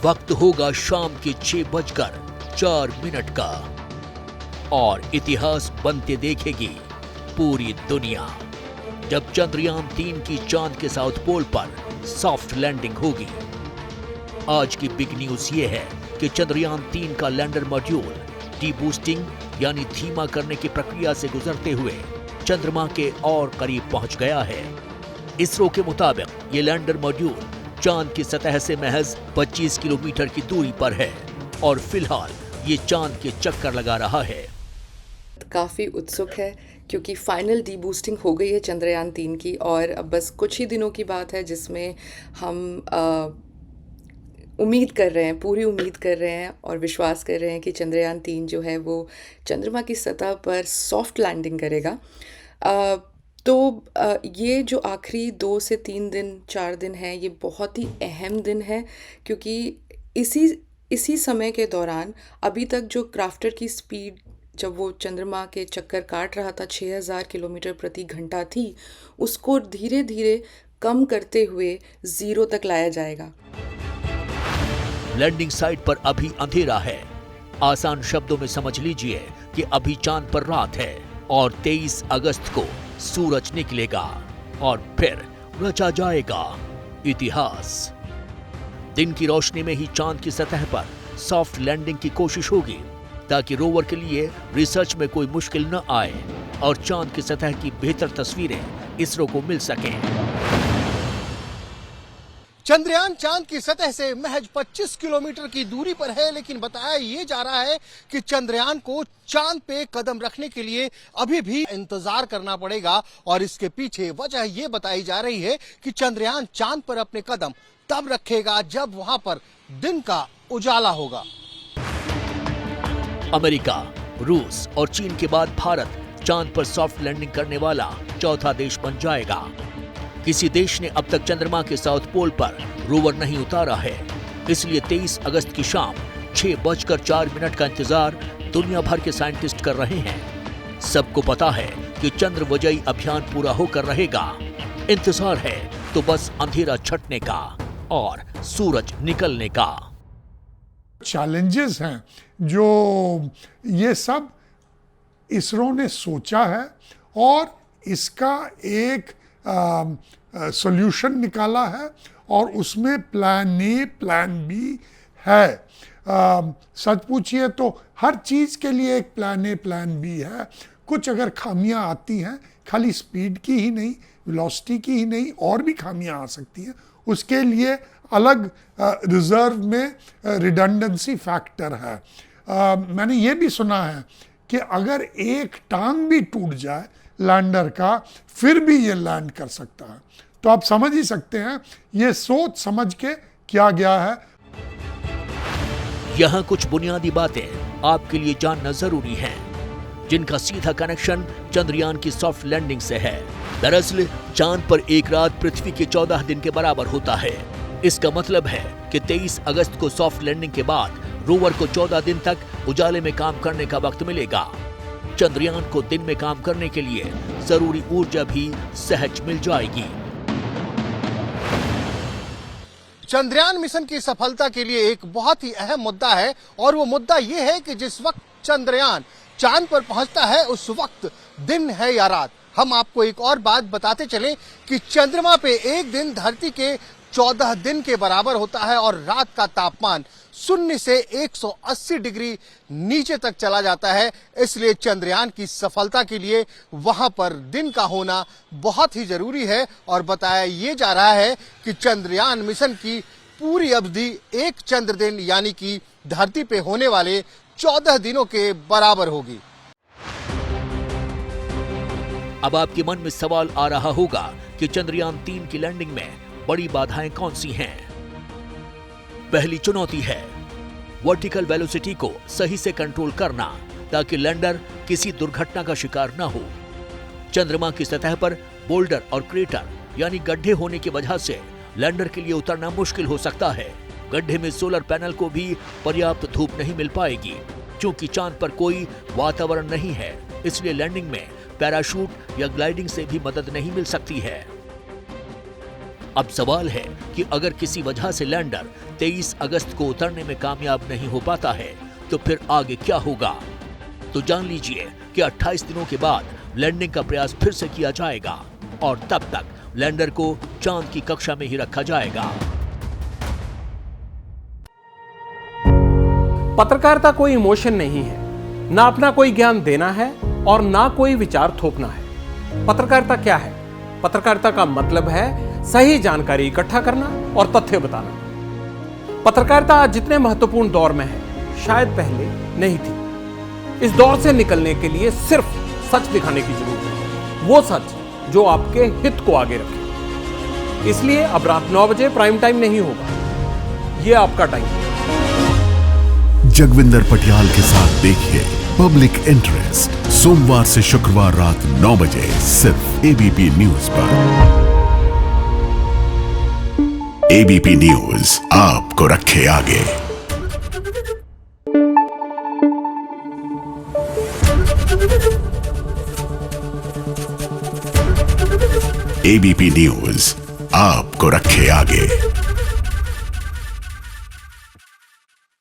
वक्त होगा शाम के 6:04 का और इतिहास बनते देखेगी पूरी दुनिया जब चंद्रयान 3 की चांद के साउथ पोल पर सॉफ्ट लैंडिंग होगी। आज की बिग न्यूज ये है कि चंद्रयान 3 का लैंडर मॉड्यूल डी-बूस्टिंग यानी धीमा करने की प्रक्रिया से गुजरते हुए चंद्रमा के और करीब पहुंच गया है। इसरो के मुताबिक ये लैंडर मॉड्यूल चांद की सतह से महज 25 किलोमीटर की दूरी पर है और फिलहाल ये चांद के चक्कर लगा रहा है। काफ़ी उत्सुक है क्योंकि फाइनल डी बूस्टिंग हो गई है चंद्रयान 3 की और अब बस कुछ ही दिनों की बात है जिसमें हम उम्मीद कर रहे हैं, पूरी उम्मीद कर रहे हैं और विश्वास कर रहे हैं कि चंद्रयान 3 जो है वो चंद्रमा की सतह पर सॉफ्ट लैंडिंग करेगा। ये जो आखिरी 2 से 3 दिन 4 दिन है ये बहुत ही अहम दिन है क्योंकि इसी समय के दौरान अभी तक जो क्राफ्टर की स्पीड जब वो चंद्रमा के चक्कर काट रहा था 6000 किलोमीटर प्रति घंटा थी, उसको धीरे धीरे कम करते हुए 0 तक लाया जाएगा। लैंडिंग साइट पर अभी अंधेरा है। आसान शब्दों में समझ लीजिए कि अभी चांद पर रात है और 23 अगस्त को सूरज निकलेगा और फिर रचा जाएगा इतिहास। दिन की रोशनी में ही चांद की सतह पर सॉफ्ट लैंडिंग की कोशिश होगी ताकि रोवर के लिए रिसर्च में कोई मुश्किल न आए और चांद की सतह की बेहतर तस्वीरें इसरो को मिल सकें। चंद्रयान चांद की सतह से महज 25 किलोमीटर की दूरी पर है, लेकिन बताया ये जा रहा है कि चंद्रयान को चांद पे कदम रखने के लिए अभी भी इंतजार करना पड़ेगा और इसके पीछे वजह ये बताई जा रही है कि चंद्रयान चांद पर अपने कदम तब रखेगा जब वहां पर दिन का उजाला होगा। अमेरिका, रूस और चीन के बाद भारत चांद पर सॉफ्ट लैंडिंग करने वाला चौथा देश बन जाएगा। किसी देश ने अब तक चंद्रमा के साउथ पोल पर रोवर नहीं उतारा है, इसलिए 23 अगस्त की शाम 6:04 का इंतजार दुनिया भर के साइंटिस्ट कर रहे हैं। सबको पता है कि चंद्र वजयी अभियान पूरा होकर रहेगा। इंतजार है तो बस अंधेरा छटने का और सूरज निकलने का। चैलेंजेस हैं जो ये सब इसरो ने सोचा है और इसका एक सॉल्यूशन निकाला है और उसमें प्लान ए प्लान बी है। सच पूछिए तो हर चीज़ के लिए एक प्लान ए प्लान बी है। कुछ अगर खामियां आती हैं, खाली स्पीड की ही नहीं, वेलोसिटी की ही नहीं, और भी खामियां आ सकती हैं, उसके लिए अलग रिजर्व में रिडंडेंसी फैक्टर है। मैंने ये भी सुना है कि अगर एक टांग भी टूट जाए लैंडर का, फिर भी ये लैंड कर सकता है। तो आप समझ ही सकते हैं ये सोच समझ के किया गया है। यहाँ कुछ बुनियादी बातें आपके लिए जानना जरूरी है जिनका सीधा कनेक्शन चंद्रयान की सॉफ्ट लैंडिंग से है। दरअसल चांद पर एक रात पृथ्वी के 14 दिन के बराबर होता है। इसका मतलब है कि 23 अगस्त को सॉफ्ट लैंडिंग के बाद रोवर को 14 दिन तक उजाले में काम करने का वक्त मिलेगा। चंद्रयान को दिन में काम करने के लिए जरूरी ऊर्जा भी सहज मिल जाएगी। चंद्रयान मिशन की सफलता के लिए एक बहुत ही अहम मुद्दा है और वो मुद्दा ये है कि जिस वक्त चंद्रयान चांद पर पहुंचता है उस वक्त दिन है या रात। हम आपको एक और बात बताते चलें कि चंद्रमा पे एक दिन धरती के 14 दिन के बराबर होता है और रात का तापमान 0 से 180 डिग्री नीचे तक चला जाता है। इसलिए चंद्रयान की सफलता के लिए वहां पर दिन का होना बहुत ही जरूरी है और बताया ये जा रहा है कि चंद्रयान मिशन की पूरी अवधि एक चंद्र दिन यानी कि धरती पे होने वाले 14 दिनों के बराबर होगी। अब आपके मन में सवाल आ रहा होगा कि चंद्रयान 3 की लैंडिंग में बड़ी बाधाएं कौन सी हैं? पहली चुनौती है वर्टिकल वेलोसिटी को सही से कंट्रोल करना ताकि लैंडर किसी दुर्घटना का शिकार न हो। चंद्रमा की सतह पर बोल्डर और क्रेटर यानी गड्ढे होने की वजह से लैंडर के लिए उतरना मुश्किल हो सकता है। गड्ढे में सोलर पैनल को भी पर्याप्त धूप नहीं मिल पाएगी। क्योंकि चांद पर कोई वातावरण नहीं है, इसलिए लैंडिंग में पैराशूट या ग्लाइडिंग से भी मदद नहीं मिल सकती है। अब सवाल है कि अगर किसी वजह से लैंडर 23 अगस्त को उतरने में कामयाब नहीं हो पाता है तो फिर आगे क्या होगा? तो जान लीजिए कि 28 दिनों के बाद लैंडिंग का प्रयास फिर से किया जाएगा और तब तक लैंडर को चांद की कक्षा में ही रखा जाएगा। पत्रकारिता कोई इमोशन नहीं है, ना अपना कोई ज्ञान देना है और ना कोई विचार थोपना है। पत्रकारिता क्या है? पत्रकारिता का मतलब है सही जानकारी इकट्ठा करना और तथ्य बताना। पत्रकारिता आज जितने महत्वपूर्ण दौर में है, शायद पहले नहीं थी। इस दौर से निकलने के लिए सिर्फ सच दिखाने की जरूरत है, वो सच जो आपके हित को आगे रखे। इसलिए अब रात 9 बजे प्राइम टाइम नहीं होगा, ये आपका टाइम है। जगविंदर पटियाल के साथ देखिए पब्लिक इंटरेस्ट सोमवार से शुक्रवार रात 9 बजे सिर्फ एबीपी न्यूज पर। एबीपी न्यूज आपको रखे आगे। एबीपी न्यूज आपको रखे आगे।